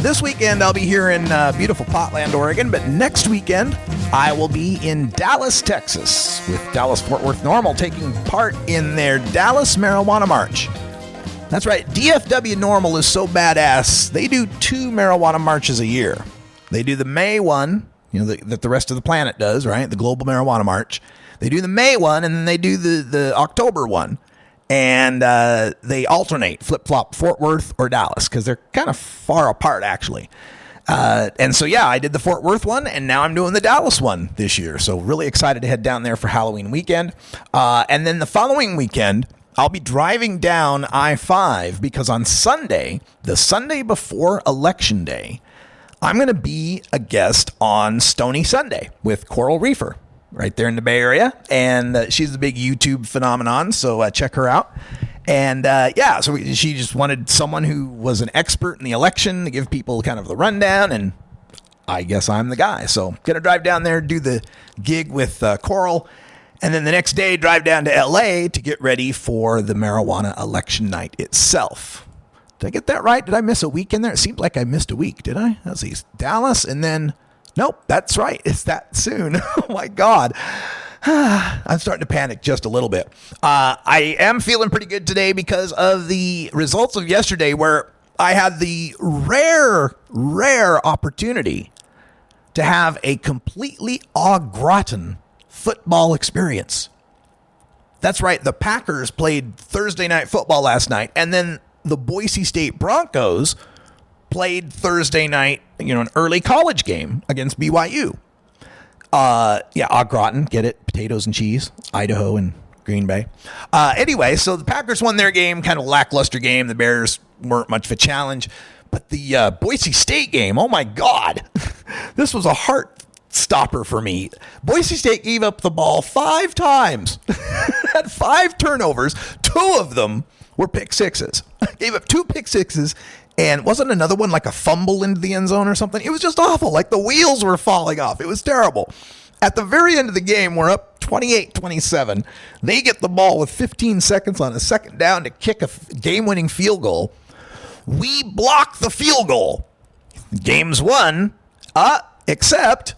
M: this weekend I'll be here in beautiful Portland, Oregon, but next weekend I will be in Dallas, Texas, with Dallas-Fort Worth NORML taking part in their Dallas Marijuana March. That's right, DFW NORML is so badass, they do 2 marijuana marches a year. They do the May one, you know, that the rest of the planet does, right? The Global Marijuana March. They do the May one, and then they do the October one. And they alternate, flip-flop, Fort Worth or Dallas, because they're kind of far apart, actually. And so, yeah, I did the Fort Worth one, and now I'm doing the Dallas one this year. So really excited to head down there for Halloween weekend. And then the following weekend, I'll be driving down I-5 because on Sunday, the Sunday before Election Day, I'm going to be a guest on Stony Sunday with Coral Reefer right there in the Bay Area. And she's a big YouTube phenomenon, so check her out. And so she just wanted someone who was an expert in the election to give people kind of the rundown, and I guess I'm the guy. So going to drive down there, do the gig with Coral, and then the next day drive down to LA to get ready for the marijuana election night itself. Did I get that right? Did I miss a week in there? It seemed like I missed a week, did I? Let's see, Dallas, and then, nope, that's right. It's that soon. Oh, my God. I'm starting to panic just a little bit. I am feeling pretty good today because of the results of yesterday, where I had the rare opportunity to have a completely au gratin football experience. That's right. The Packers played Thursday night football last night, and then the Boise State Broncos played Thursday night, an early college game against BYU. Au gratin, get it? Potatoes and cheese, Idaho and Green Bay. Anyway, so the Packers won their game, kind of lackluster game. The Bears weren't much of a challenge. But the Boise State game, oh my God, this was a heart stopper for me. Boise State gave up the ball 5 times, had 5 turnovers. 2 of them were pick sixes. Gave up 2 pick sixes. And wasn't another one like a fumble into the end zone or something? It was just awful. Like the wheels were falling off. It was terrible. At the very end of the game, we're up 28-27. They get the ball with 15 seconds on a second down to kick a game-winning field goal. We block the field goal. Game's won, except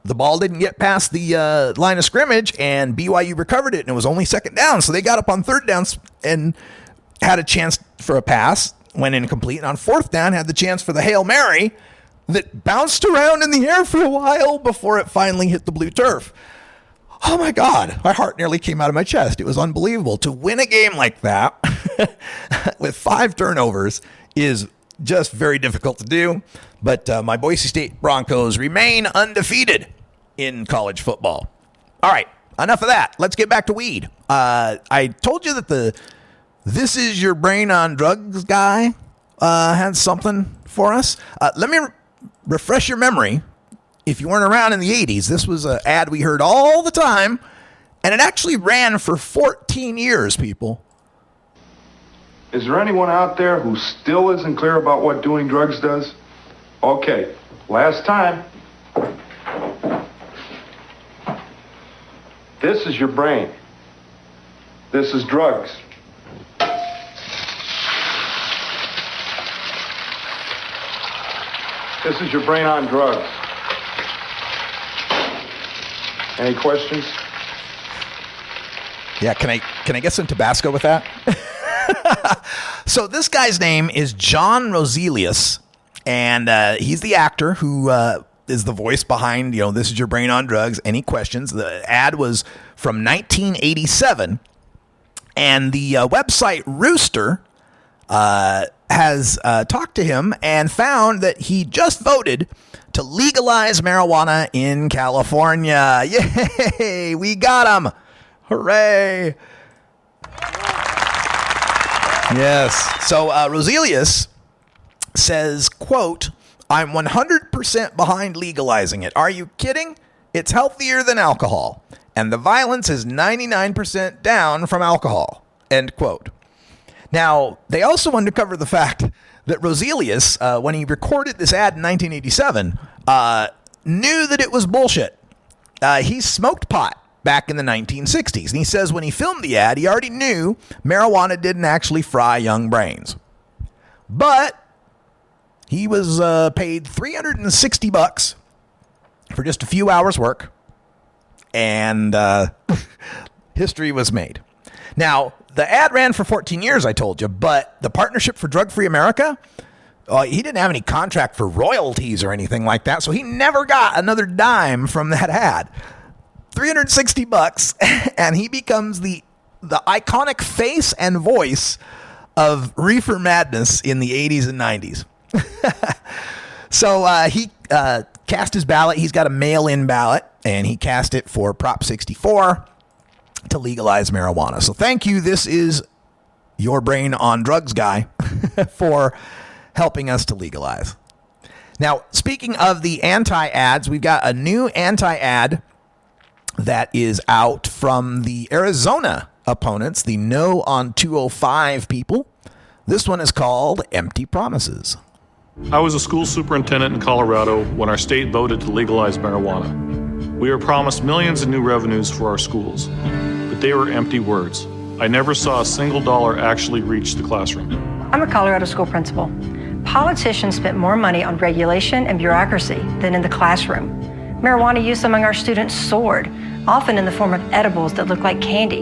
M: the ball didn't get past the line of scrimmage, and BYU recovered it, and it was only second down. So they got up on third down and had a chance for a pass. Went incomplete, and on fourth down had the chance for the Hail Mary that bounced around in the air for a while before it finally hit the blue turf. Oh my God, my heart nearly came out of my chest. It was unbelievable. To win a game like that with 5 turnovers is just very difficult to do. But my Boise State Broncos remain undefeated in college football. All right, enough of that. Let's get back to weed. I told you that This Is Your Brain on Drugs guy had something for us. Let me refresh your memory. If you weren't around in the 80s, this was an ad we heard all the time, and it actually ran for 14 years, people.
E: Is there anyone out there who still isn't clear about what doing drugs does? Okay, last time. This is your brain. This is drugs. This is your brain on drugs. Any questions?
M: Yeah, can I get some Tabasco with that? So this guy's name is John Roselius, and he's the actor who is the voice behind, This Is Your Brain on Drugs. Any questions? The ad was from 1987, and the website Rooster has talked to him and found that he just voted to legalize marijuana in California. Yay! We got him! Hooray! Yes. So Roselius says, quote, "I'm 100% behind legalizing it. Are you kidding? It's healthier than alcohol. And the violence is 99% down from alcohol." End quote. Now, they also uncover the fact that Roselius, when he recorded this ad in 1987, knew that it was bullshit. He smoked pot back in the 1960s. And he says when he filmed the ad, he already knew marijuana didn't actually fry young brains. But he was paid $360 for just a few hours' work. And history was made. Now, the ad ran for 14 years, I told you, but the Partnership for Drug-Free America, he didn't have any contract for royalties or anything like that, so he never got another dime from that ad. $360, and he becomes the iconic face and voice of reefer madness in the 80s and 90s. So he cast his ballot. He's got a mail-in ballot, and he cast it for Prop 64 to legalize marijuana. So thank you. This is Your Brain on Drugs guy for helping us to legalize. Now, speaking of the anti-ads, we've got a new anti-ad that is out from the Arizona opponents, the No on 205 people. This one is called Empty Promises.
F: I was a school superintendent in Colorado when our state voted to legalize marijuana. We were promised millions in new revenues for our schools, but they were empty words. I never saw a single dollar actually reach the classroom.
G: I'm a Colorado school principal. Politicians spent more money on regulation and bureaucracy than in the classroom. Marijuana use among our students soared, often in the form of edibles that look like candy.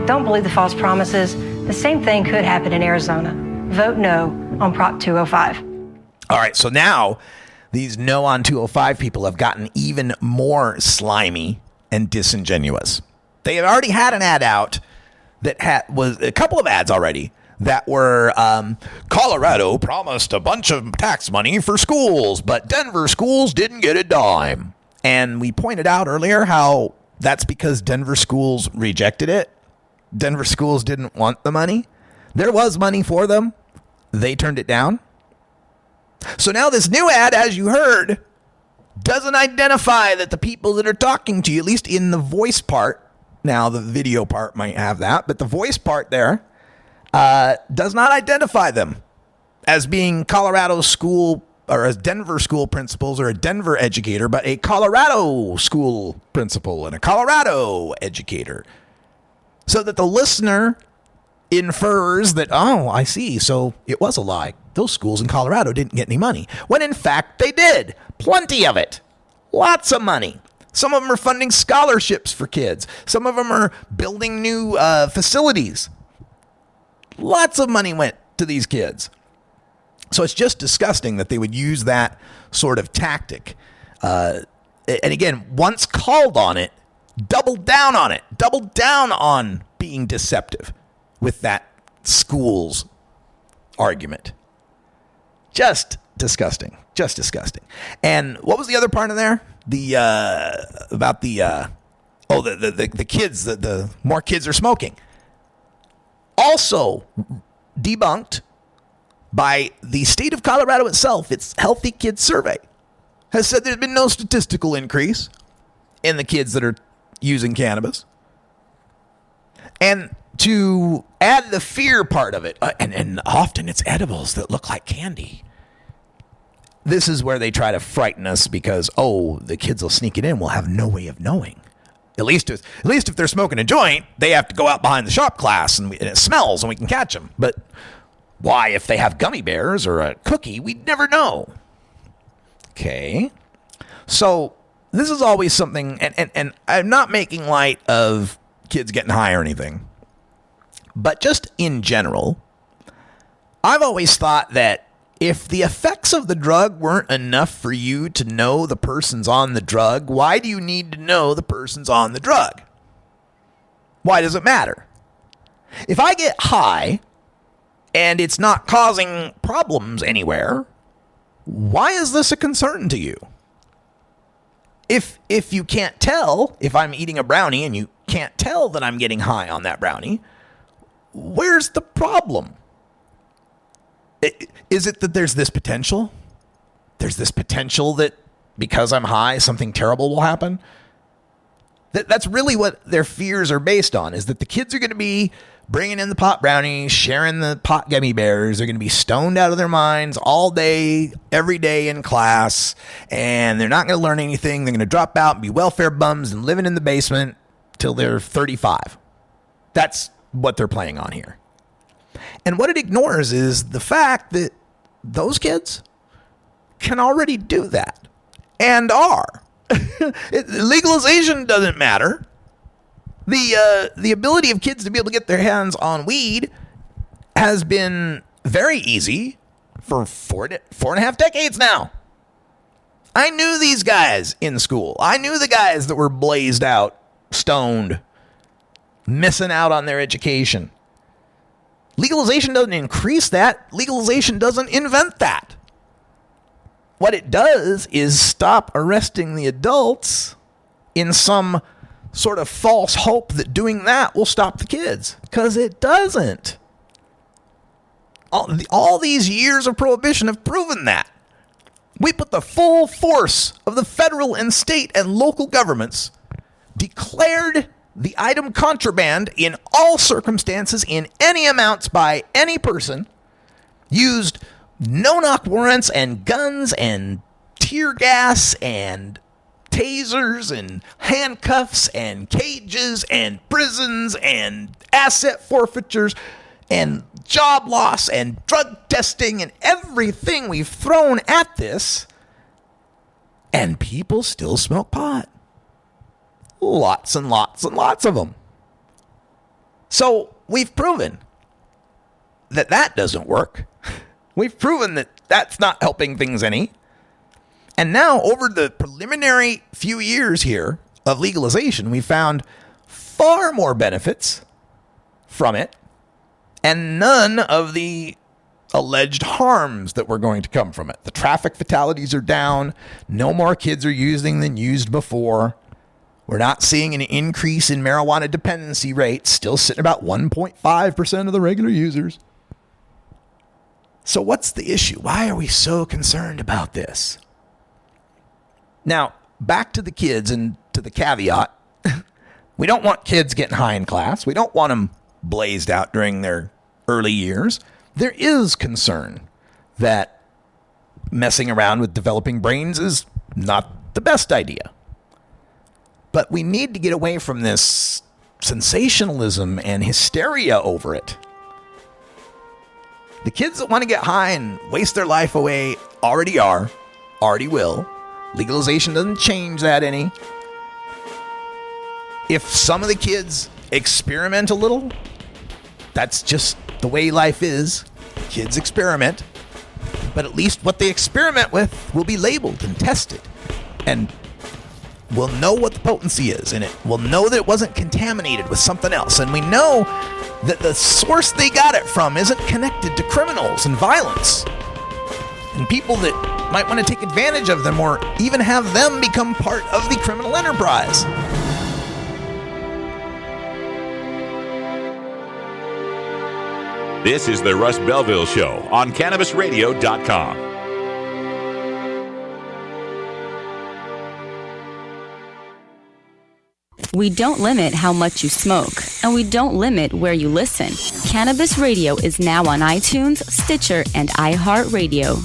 G: Don't believe the false promises. The same thing could happen in Arizona. Vote no on Prop 205.
M: All right, so now these No on 205 people have gotten even more slimy and disingenuous. They have already had an ad out that was a couple of ads already that were Colorado promised a bunch of tax money for schools, but Denver schools didn't get a dime. And we pointed out earlier how that's because Denver schools rejected it. Denver schools didn't want the money. There was money for them. They turned it down. So now this new ad, as you heard, doesn't identify that the people that are talking to you, at least in the voice part, now the video part might have that, but the voice part there does not identify them as being Colorado school or as Denver school principals or a Denver educator, but a Colorado school principal and a Colorado educator. So that the listener infers that, oh, I see, so it was a lie. Those schools in Colorado didn't get any money. When in fact they did. Plenty of it. Lots of money. Some of them are funding scholarships for kids. Some of them are building new facilities. Lots of money went to these kids. So it's just disgusting that they would use that sort of tactic. And again, once called on it, double down on it. Double down on being deceptive with that schools argument. Just disgusting. Just disgusting. And what was the other part in there? The about the the kids, the more kids are smoking. Also debunked by the state of Colorado itself. Its Healthy Kids Survey has said there's been no statistical increase in the kids that are using cannabis. And to add the fear part of it, and often it's edibles that look like candy. This is where they try to frighten us because, the kids will sneak it in. We'll have no way of knowing. At least if they're smoking a joint, they have to go out behind the shop class and it smells and we can catch them. But why, if they have gummy bears or a cookie, we'd never know. Okay. So this is always something, and I'm not making light of kids getting high or anything. But just in general, I've always thought that if the effects of the drug weren't enough for you to know the person's on the drug, why do you need to know the person's on the drug? Why does it matter? If I get high and it's not causing problems anywhere, why is this a concern to you? If you can't tell, if I'm eating a brownie and you can't tell that I'm getting high on that brownie, where's the problem? Is it that there's this potential? There's this potential that because I'm high, something terrible will happen? That's really what their fears are based on, is that the kids are going to be bringing in the pot brownies, sharing the pot gummy bears. They're going to be stoned out of their minds all day, every day in class, and they're not going to learn anything. They're going to drop out and be welfare bums and living in the basement till they're 35. That's what they're playing on here. And what it ignores is the fact that those can already do that and are. Legalization doesn't matter. The ability of kids to be able to get their hands on weed has been very easy for 4.5 decades now. I knew these guys in school. I knew the guys that were blazed out, stoned, missing out on their education. Legalization doesn't increase that. Legalization doesn't invent that. What it does is stop arresting the adults in some sort of false hope that doing that will stop the kids, because it doesn't. All these years of prohibition have proven that. We put the full force of the federal and state and local governments, declared the item contraband in all circumstances, in any amounts by any person, used no-knock warrants and guns and tear gas and tasers and handcuffs and cages and prisons and asset forfeitures and job loss and drug testing and everything we've thrown at this, and people still smoke pot. Lots and lots and lots of them. So we've proven that that doesn't work. We've proven that that's not helping things any. And now, over the preliminary few years here of legalization, we found far more benefits from it and none of the alleged harms that were going to come from it. The traffic fatalities are down. No more kids are using than used before. We're not seeing an increase in marijuana dependency rates, still sitting about 1.5% of the regular users. So what's the issue? Why are we so concerned about this? Now, back to the kids and to the caveat. We don't want kids getting high in class. We don't want them blazed out during their early years. There is concern that messing around with developing brains is not the best idea. But we need to get away from this sensationalism and hysteria over it. The kids that want to get high and waste their life away already are, already will. Legalization doesn't change that any. If some of the kids experiment a little, that's just the way life is. Kids experiment. But at least what they experiment with will be labeled and tested. And we'll know what the potency is. And we'll know that it wasn't contaminated with something else. And we know that the source they got it from isn't connected to criminals and violence. And people that might want to take advantage of them or even have them become part of the criminal enterprise.
A: This is the Russ Belville Show on CannabisRadio.com.
B: We don't limit how much you smoke, and we don't limit where you listen. Cannabis Radio is now on iTunes, Stitcher, and iHeartRadio.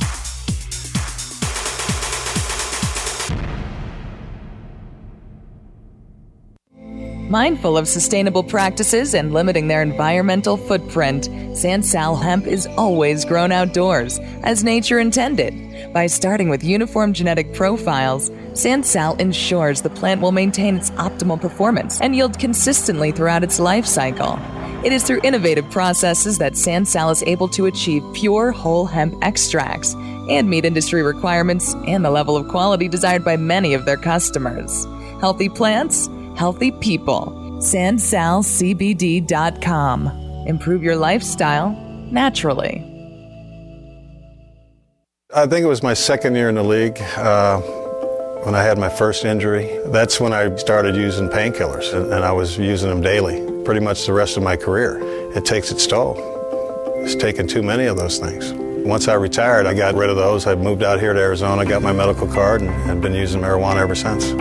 J: Mindful of sustainable practices and limiting their environmental footprint, Sansal hemp is always grown outdoors, as nature intended. By starting with uniform genetic profiles, Sansal ensures the plant will maintain its optimal performance and yield consistently throughout its life cycle. It is through innovative processes that Sansal is able to achieve pure whole hemp extracts and meet industry requirements and the level of quality desired by many of their customers. Healthy plants, healthy people. SansalCBD.com. Improve your lifestyle naturally.
H: I think it was my second year in the league when I had my first injury. That's when I started using painkillers, and I was using them daily, pretty much the rest of my career. It takes its toll. It's taken too many of those things. Once I retired, I got rid of those. I moved out here to Arizona, got my medical card, and have been using marijuana ever since.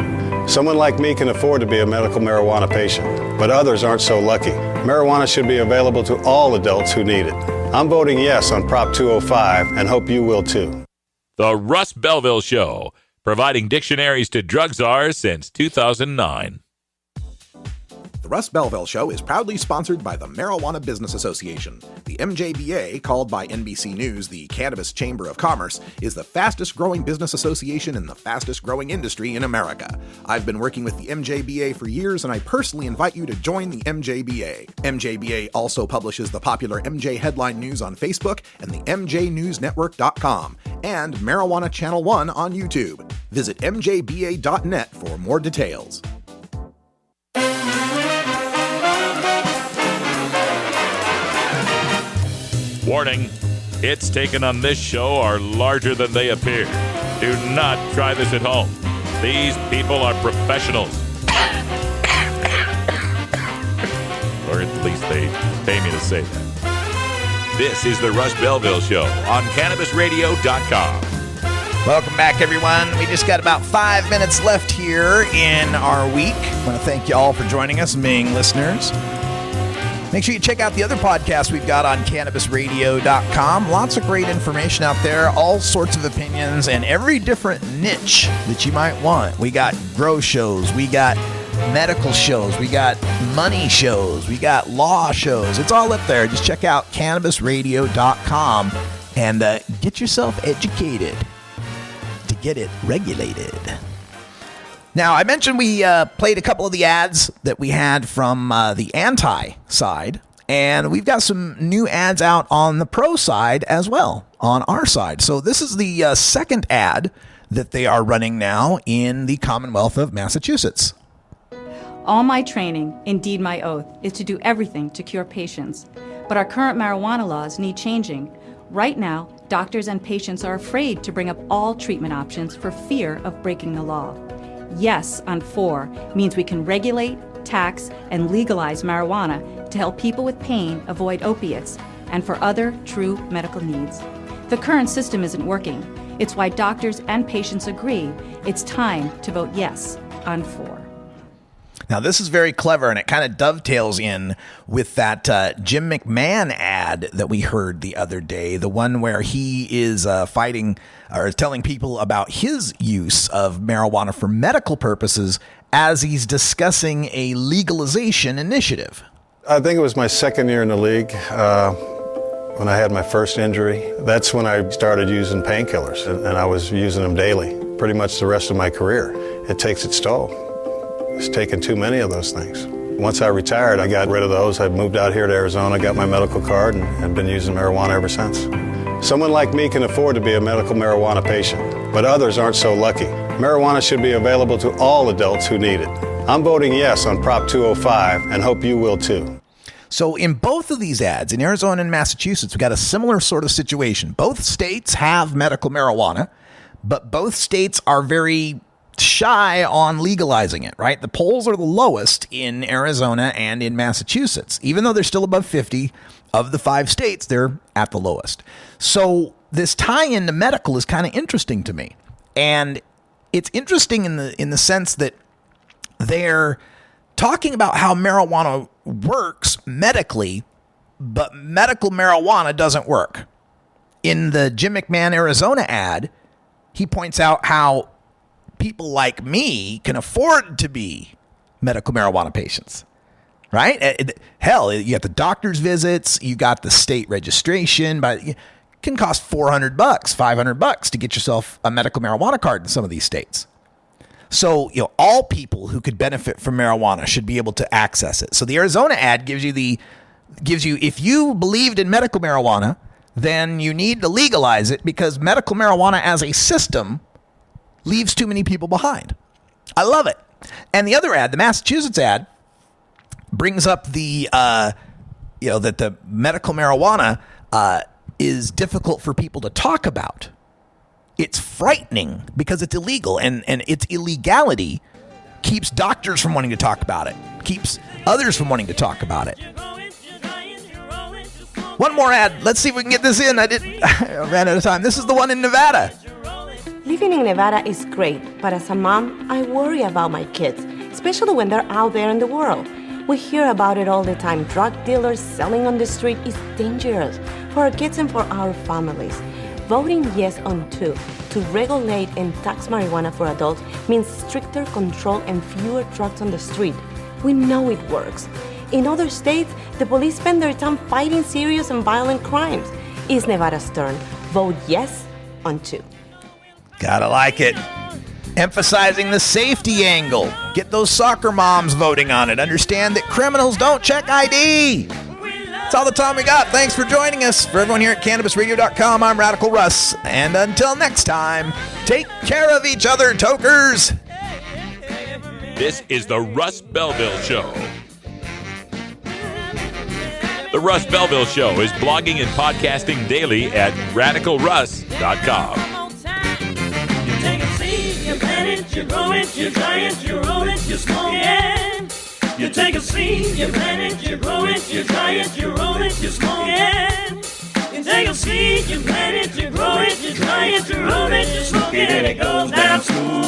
H: Someone like me can afford to be a medical marijuana patient, but others aren't so lucky. Marijuana should be available to all adults who need it. I'm voting yes on Prop 205 and hope you will too.
A: The Russ Belville Show, providing dictionaries to drug czars since 2009.
W: The Russ Belville Show is proudly sponsored by the Marijuana Business Association. The MJBA, called by NBC News the Cannabis Chamber of Commerce, is the fastest growing business association in the fastest growing industry in America. I've been working with the MJBA for years, and I personally invite you to join the MJBA. MJBA also publishes the popular MJ Headline News on Facebook and the MJNewsNetwork.com and Marijuana Channel 1 on YouTube. Visit mjba.net for more details.
A: Warning, hits taken on this show are larger than they appear. Do not try this at home. These people are professionals. Or at least they pay me to say that. This is the Russ Belville Show on CannabisRadio.com.
M: Welcome back, everyone. We just got about 5 minutes left here in our week. I want to thank you all for joining us and being listeners. Make sure you check out the other podcasts we've got on CannabisRadio.com. Lots of great information out there, all sorts of opinions, and every different niche that you might want. We got grow shows, we got medical shows, we got money shows, we got law shows. It's all up there. Just check out CannabisRadio.com and get yourself educated to get it regulated. Now, I mentioned we played a couple of the ads that we had from the anti side, and we've got some new ads out on the pro side as well, on our side. So this is the second ad that they are running now in the Commonwealth of Massachusetts.
K: All my training, indeed my oath, is to do everything to cure patients. But our current marijuana laws need changing. Right now, doctors and patients are afraid to bring up all treatment options for fear of breaking the law. Yes on 4 means we can regulate, tax, and legalize marijuana to help people with pain avoid opiates and for other true medical needs. The current system isn't working. It's why doctors and patients agree it's time to vote yes on 4.
M: Now, this is very clever, and it kind of dovetails in with that Jim McMahon ad that we heard the other day, the one where he is fighting or telling people about his use of marijuana for medical purposes as he's discussing a legalization initiative.
H: I think it was my second year in the league when I had my first injury. That's when I started using painkillers, and I was using them daily, pretty much the rest of my career. It takes its toll. It's taken too many of those things. Once I retired, I got rid of those. I moved out here to Arizona, got my medical card, and have been using marijuana ever since. Someone like me can afford to be a medical marijuana patient, but others aren't so lucky. Marijuana should be available to all adults who need it. I'm voting yes on Prop 205 and hope you will too.
M: So in both of these ads, in Arizona and Massachusetts, we got a similar sort of situation. Both states have medical marijuana, but both states are very shy on legalizing it, right? The polls are the lowest in Arizona and in Massachusetts. Even though they're still above 50 of the 5 states, they're at the lowest. So this tie-in to medical is kind of interesting to me. And it's interesting in the sense that they're talking about how marijuana works medically, but medical marijuana doesn't work. In the Jim McMahon Arizona ad, he points out how people like me can afford to be medical marijuana patients, right? Hell, you got the doctor's visits, you got the state registration, but it can cost $400, $500 to get yourself a medical marijuana card in some of these states. So, all people who could benefit from marijuana should be able to access it. So the Arizona ad gives you if you believed in medical marijuana, then you need to legalize it because medical marijuana as a system leaves too many people behind. I love it. And the other ad, the Massachusetts ad, brings up the, that the medical marijuana is difficult for people to talk about. It's frightening because it's illegal, and its illegality keeps doctors from wanting to talk about it, keeps others from wanting to talk about it. One more ad. Let's see if we can get this in. I ran out of time. This is the one in Nevada.
L: Living in Nevada is great, but as a mom, I worry about my kids, especially when they're out there in the world. We hear about it all the time. Drug dealers selling on the street is dangerous for our kids and for our families. Voting yes on 2 to regulate and tax marijuana for adults means stricter control and fewer drugs on the street. We know it works. In other states, the police spend their time fighting serious and violent crimes. It's Nevada's turn. Vote yes on 2.
M: Gotta like it. Emphasizing the safety angle. Get those soccer moms voting on it. Understand that criminals don't check ID. That's all the time we got. Thanks for joining us. For everyone here at CannabisRadio.com, I'm Radical Russ. And until next time, take care of each other, tokers.
A: This is the Russ Belville Show. The Russ Belville Show is blogging and podcasting daily at RadicalRuss.com.
N: You plant it, you grow it, you dry it, you roll it, you smoke it. You take a seed, you plant it, you grow it, you dry it, you roll it, you smoke it. Take a seed, you plant it, you grow it, you try it, you roll it, you smoke it, and it goes down smooth.